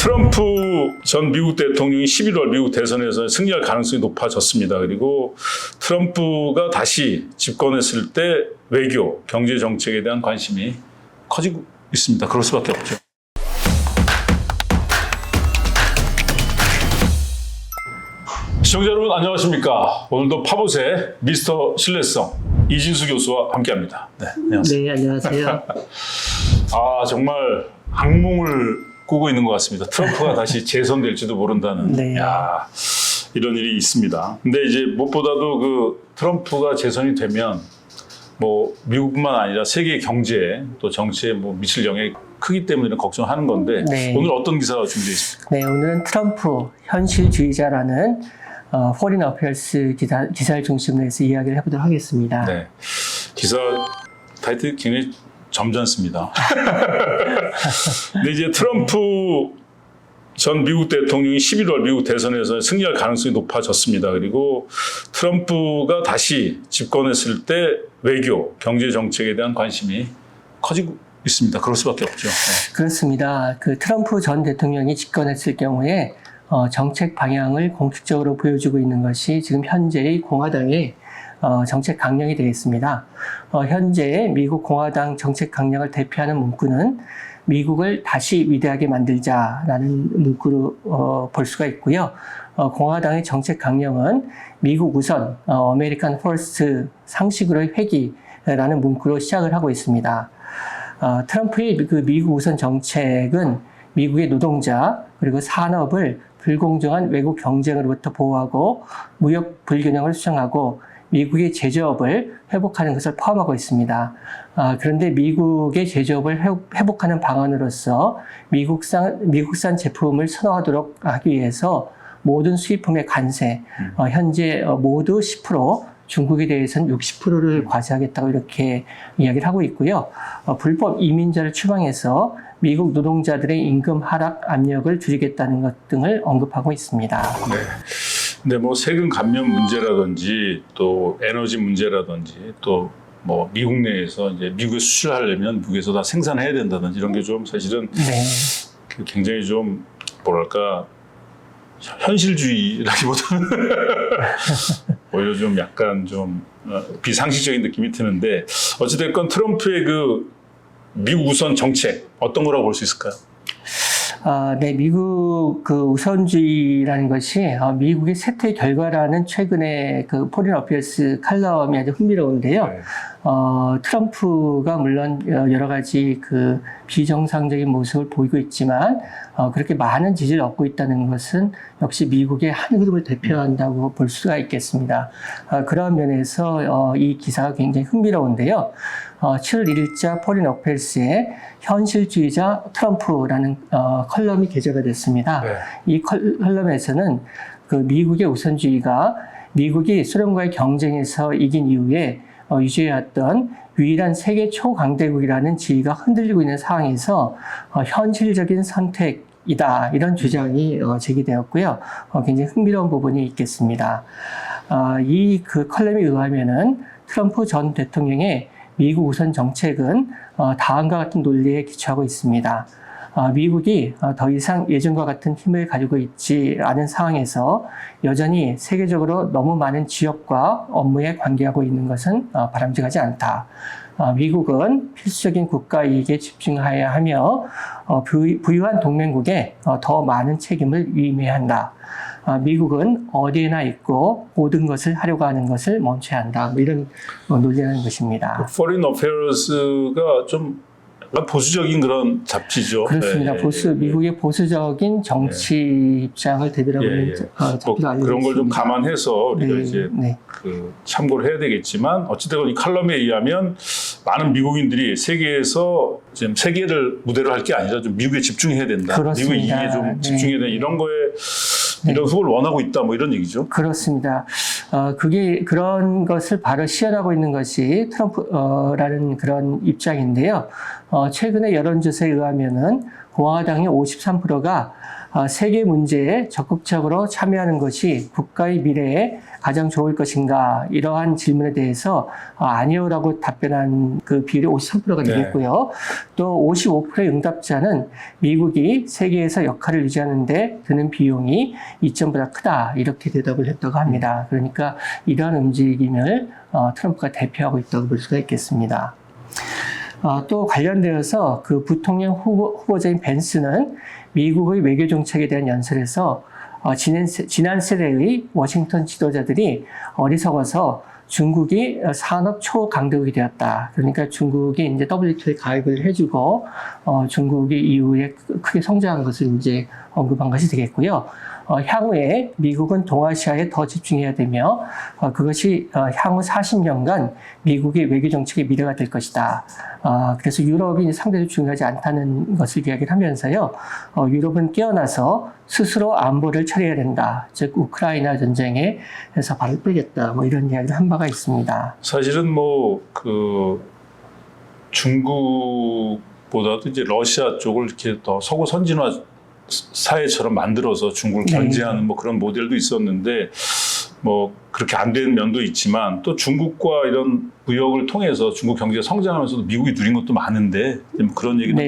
트럼프 전 미국 대통령이 11월 미국 대선에서 승리할 가능성이 높아졌습니다. 그리고 트럼프가 다시 집권했을 때 외교, 경제 정책에 대한 관심이 커지고 있습니다. 그럴 수밖에 없죠. 시청자 여러분 안녕하십니까? 오늘도 파봇의 미스터 신뢰성 이진수 교수와 함께합니다. 네, 안녕하세요. 네, 안녕하세요. 정말 악몽을 꾸고 있는 것 같습니다. 트럼프가 다시 재선될지도 모른다는 네. 이런 일이 있습니다. 근데 이제 무엇보다도 그 트럼프가 재선이 되면 뭐 미국뿐만 아니라 세계 경제 또 정치에 뭐 미칠 영향이 크기 때문에 걱정하는 건데 네. 오늘 어떤 기사가 준비되어 있습니까? 네, 오늘은 트럼프 현실주의자라는 포린 어페어스 기사를 중심으로 해서 이야기를 해보도록 하겠습니다. 네, 기사 타이틀이 굉장히 점잖습니다. 근데 이제 트럼프 전 미국 대통령이 11월 미국 대선에서 승리할 가능성이 높아졌습니다. 그리고 트럼프가 다시 집권했을 때 외교, 경제 정책에 대한 관심이 커지고 있습니다. 그럴 수밖에 없죠. 네. 그렇습니다. 그 트럼프 전 대통령이 집권했을 경우에 정책 방향을 공식적으로 보여주고 있는 것이 지금 현재의 공화당의 정책 강령이 되겠습니다. 현재 미국 공화당 정책 강령을 대표하는 문구는 미국을 다시 위대하게 만들자라는 문구로 볼 수가 있고요. 공화당의 정책 강령은 미국 우선, 아메리칸 퍼스트 상식으로의 회귀라는 문구로 시작을 하고 있습니다. 트럼프의 그 미국 우선 정책은 미국의 노동자 그리고 산업을 불공정한 외국 경쟁으로부터 보호하고 무역 불균형을 수정하고 미국의 제조업을 회복하는 것을 포함하고 있습니다. 그런데 미국의 제조업을 회복하는 방안으로서 미국산 제품을 선호하도록 하기 위해서 모든 수입품의 관세, 현재 모두 10%, 중국에 대해서는 60%를 과세하겠다고 이렇게 이야기를 하고 있고요. 불법 이민자를 추방해서 미국 노동자들의 임금 하락 압력을 줄이겠다는 것 등을 언급하고 있습니다. 네. 근데 뭐 세금 감면 문제라든지 또 에너지 문제라든지 또 뭐 미국 내에서 이제 미국에 수출하려면 미국에서 다 생산해야 된다든지 이런 게 좀 사실은 네. 굉장히 좀 뭐랄까 현실주의라기보다는 오히려 좀 약간 좀 비상식적인 느낌이 드는데 어찌됐건 트럼프의 그 미국 우선 정책 어떤 거라고 볼 수 있을까요? 네, 미국 그 우선주의라는 것이 미국의 세태 결과라는 최근에 그 포린 어피어스 칼럼이 아주 흥미로운데요. 네. 트럼프가 물론 여러 가지 그 비정상적인 모습을 보이고 있지만 그렇게 많은 지지를 얻고 있다는 것은 역시 미국의 한 그룹을 대표한다고 볼 수가 있겠습니다. 그런 면에서 이 기사가 굉장히 흥미로운데요. 7월 1일자 포린 어페어스의 현실주의자 트럼프라는 컬럼이 게재가 됐습니다. 네. 이 컬럼에서는 그 미국의 우선주의가 미국이 소련과의 경쟁에서 이긴 이후에 유지해왔던 유일한 세계 초강대국이라는 지위가 흔들리고 있는 상황에서 현실적인 선택이다 이런 주장이 제기되었고요. 굉장히 흥미로운 부분이 있겠습니다. 이 그 컬럼에 의하면은 트럼프 전 대통령의 미국 우선 정책은 다음과 같은 논리에 기초하고 있습니다. 미국이 더 이상 예전과 같은 힘을 가지고 있지 않은 상황에서 여전히 세계적으로 너무 많은 지역과 업무에 관계하고 있는 것은 바람직하지 않다. 미국은 필수적인 국가 이익에 집중해야 하며 부유한 동맹국에 더 많은 책임을 위임해야 한다. 미국은 어디에나 있고 모든 것을 하려고 하는 것을 멈춰야 한다. 뭐 이런 논리라는 것입니다. Foreign Affairs가 좀 약간 보수적인 그런 잡지죠. 그렇습니다. 네, 미국의 보수적인 정치 입장을 대변하고 있는 잡지로 알려져 그런 걸 좀 있습니다. 감안해서 우리가 네, 이제 네. 그 참고를 해야 되겠지만 어찌됐건 이 칼럼에 의하면 많은 미국인들이 세계에서 지금 세계를 무대로 할 게 아니라 좀 미국에 집중해야 된다. 그렇습니다. 미국 이익에 좀 네. 집중해야 된다. 이런 거에 이런 후보를 원하고 있다. 뭐 이런 얘기죠. 그렇습니다. 그런 것을 바로 시연하고 있는 것이 트럼프라는 그런 입장인데요. 최근의 여론조사에 의하면은 공화당의 53%가 세계 문제에 적극적으로 참여하는 것이 국가의 미래에 가장 좋을 것인가 이러한 질문에 대해서 아니요라고 답변한 그 비율이 53%가 되겠고요. 또 55%의 응답자는 미국이 세계에서 역할을 유지하는 데 드는 비용이 이점보다 크다 이렇게 대답을 했다고 합니다. 그러니까 이러한 움직임을 트럼프가 대표하고 있다고 볼 수가 있겠습니다. 또 관련되어서 그 부통령 후보자인 벤스는 미국의 외교 정책에 대한 연설에서 지난 세대의 워싱턴 지도자들이 어리석어서 중국이 산업 초강대국이 되었다. 그러니까 중국이 이제 WTO에 가입을 해주고 중국이 이후에 크게 성장한 것을 이제 언급한 것이 되겠고요. 향후에 미국은 동아시아에 더 집중해야 되며 그것이 향후 40년간 미국의 외교 정책의 미래가 될 것이다. 그래서 유럽이 상대적으로 중요하지 않다는 것을 이야기를 하면서요. 유럽은 깨어나서 스스로 안보를 처리해야 된다. 즉 우크라이나 전쟁에서 발을 빼겠다. 뭐 이런 이야기를 한 바가 있습니다. 사실은 중국보다도 이제 러시아 쪽을 이렇게 더 서구 선진화 사회처럼 만들어서 중국을 견제하는 그런 모델도 있었는데 그렇게 안 된 면도 있지만 또 중국과 이런 무역을 통해서 중국 경제가 성장하면서도 미국이 누린 것도 많은데 그런 얘기도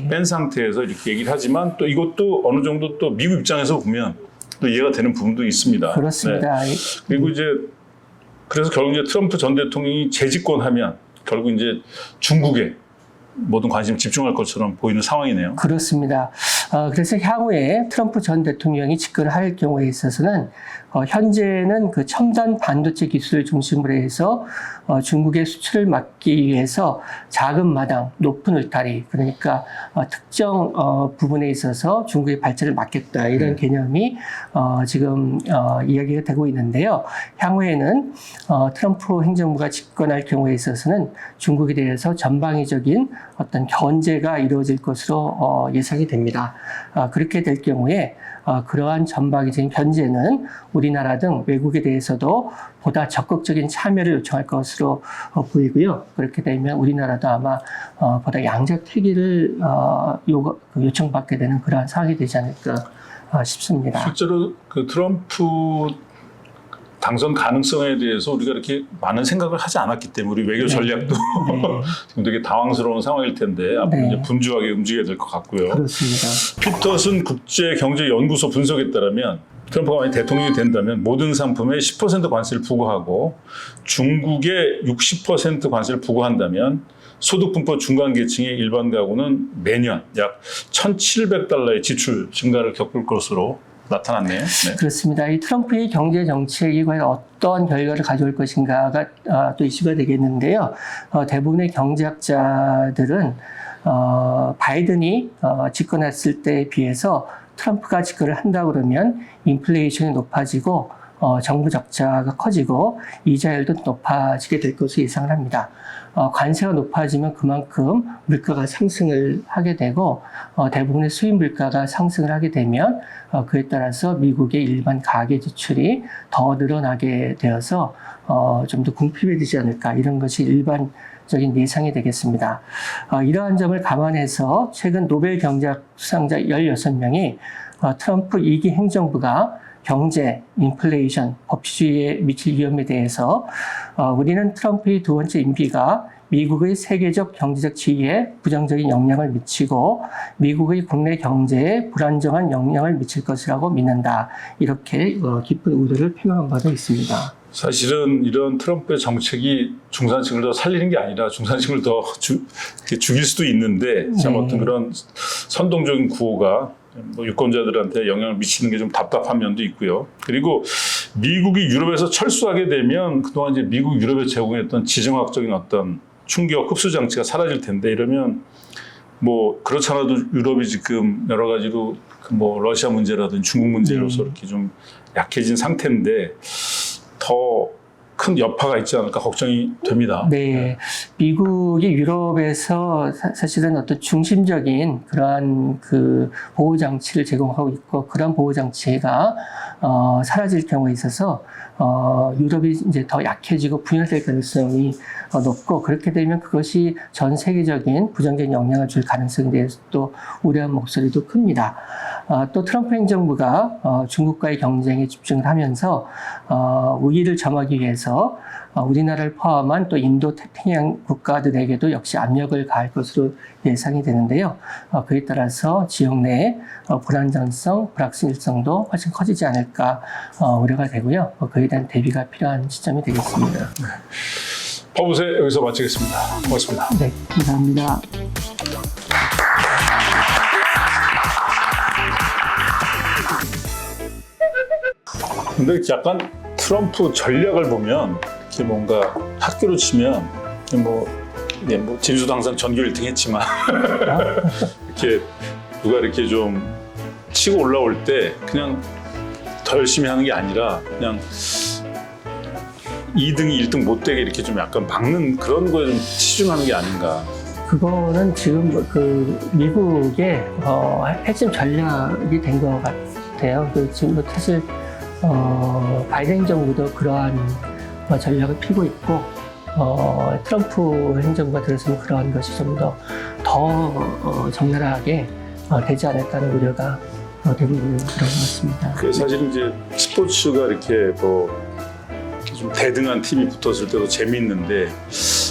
뺀 상태에서 이렇게 얘기를 하지만 또 이것도 어느 정도 또 미국 입장에서 보면 또 이해가 되는 부분도 있습니다. 그렇습니다. 그리고 이제 그래서 결국 이제 트럼프 전 대통령이 재집권하면 결국 이제 중국에 모든 관심을 집중할 것처럼 보이는 상황이네요. 그렇습니다. 그래서 향후에 트럼프 전 대통령이 집권을 할 경우에 있어서는 현재는 그 첨단 반도체 기술을 중심으로 해서 중국의 수출을 막기 위해서 작은 마당, 높은 울타리, 그러니까 특정 부분에 있어서 중국의 발전을 막겠다 이런 개념이 지금 이야기가 되고 있는데요. 향후에는 트럼프 행정부가 집권할 경우에 있어서는 중국에 대해서 전방위적인 어떤 견제가 이루어질 것으로 예상이 됩니다. 그렇게 될 경우에 그러한 전방위적인 견제는 우리나라 등 외국에 대해서도 보다 적극적인 참여를 요청할 것으로 보이고요. 그렇게 되면 우리나라도 아마 보다 양적 태기를 요청받게 되는 그러한 상황이 되지 않을까 싶습니다. 실제로 그 트럼프 당선 가능성에 대해서 우리가 이렇게 많은 생각을 하지 않았기 때문에 우리 외교 전략도 지금 되게 당황스러운 상황일 텐데 앞으로 이제 분주하게 움직여야 될 것 같고요. 그렇습니다. 피터슨 국제경제연구소 분석에 따르면 트럼프가 만약 대통령이 된다면 모든 상품에 10% 관세를 부과하고 중국에 60% 관세를 부과한다면 소득분포 중간계층의 일반 가구는 매년 약 1,700달러의 지출 증가를 겪을 것으로 나타났네요. 네. 그렇습니다. 이 트럼프의 경제 정책이 과연 어떤 결과를 가져올 것인가가 또 이슈가 되겠는데요. 대부분의 경제학자들은 바이든이 집권했을 때에 비해서 트럼프가 집권을 한다 그러면 인플레이션이 높아지고 정부 적자가 커지고 이자율도 높아지게 될 것으로 예상을 합니다. 관세가 높아지면 그만큼 물가가 상승을 하게 되고 대부분의 수입 물가가 상승을 하게 되면 그에 따라서 미국의 일반 가계 지출이 더 늘어나게 되어서 좀 더 궁핍해지지 않을까 이런 것이 일반적인 예상이 되겠습니다. 이러한 점을 감안해서 최근 노벨 경제학 수상자 16명이 트럼프 2기 행정부가 경제, 인플레이션, 법치주의에 미칠 위험에 대해서 우리는 트럼프의 두 번째 임기가 미국의 세계적 경제적 지위에 부정적인 영향을 미치고 미국의 국내 경제에 불안정한 영향을 미칠 것이라고 믿는다. 이렇게 깊은 우려를 표명한 바도 있습니다. 사실은 이런 트럼프의 정책이 중산층을 더 살리는 게 아니라 중산층을 더 죽일 수도 있는데 참 어떤 그런 선동적인 구호가 유권자들한테 영향을 미치는 게 좀 답답한 면도 있고요. 그리고 미국이 유럽에서 철수하게 되면 그동안 이제 미국 유럽에 제공했던 지정학적인 어떤 충격 흡수 장치가 사라질 텐데 이러면 그렇잖아도 유럽이 지금 여러 가지로 러시아 문제라든지 중국 문제로서 이렇게 좀 약해진 상태인데 더 큰 여파가 있지 않을까 걱정이 됩니다. 네, 미국이 유럽에서 사실은 어떤 중심적인 그러한 그 보호 장치를 제공하고 있고 그런 보호 장치가 사라질 경우에 있어서 유럽이 이제 더 약해지고 분열될 가능성이 높고 그렇게 되면 그것이 전 세계적인 부정적인 영향을 줄 가능성에 대해서 또 우려한 목소리도 큽니다. 또 트럼프 행정부가 중국과의 경쟁에 집중을 하면서 우위를 점하기 위해서 우리나라를 포함한 또 인도 태평양 국가들에게도 역시 압력을 가할 것으로 예상이 되는데요. 그에 따라서 지역 내 불안정성, 불확실성도 훨씬 커지지 않을까 우려가 되고요. 그에 대한 대비가 필요한 시점이 되겠습니다. 법우세 여기서 마치겠습니다. 고맙습니다. 네, 감사합니다. 근데 약간 트럼프 전략을 보면 이렇게 뭔가 학교로 치면 뭐 진수도 항상 전교 1등 했지만 이렇게 누가 이렇게 좀 치고 올라올 때 그냥 더 열심히 하는 게 아니라 그냥 2등이 1등 못 되게 이렇게 좀 약간 막는 그런 거에 좀 치중하는 게 아닌가. 그거는 지금 그 미국의 핵심 전략이 된 것 같아요. 지금 사실 바이든 정부도 그러한 전략을 피고 있고 트럼프 행정부가 들어서면 그러한 것이 좀 더 적나라하게 되지 않을까라는 우려가 대부분 그런 것 같습니다. 사실 이제 스포츠가 이렇게 좀 대등한 팀이 붙었을 때도 재미있는데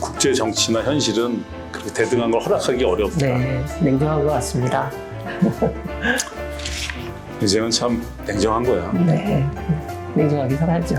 국제 정치나 현실은 그렇게 대등한 걸 허락하기 어렵다. 네, 냉정한 것 같습니다. 인생은 참 냉정한 거야. 네, 냉정하게 살아야죠.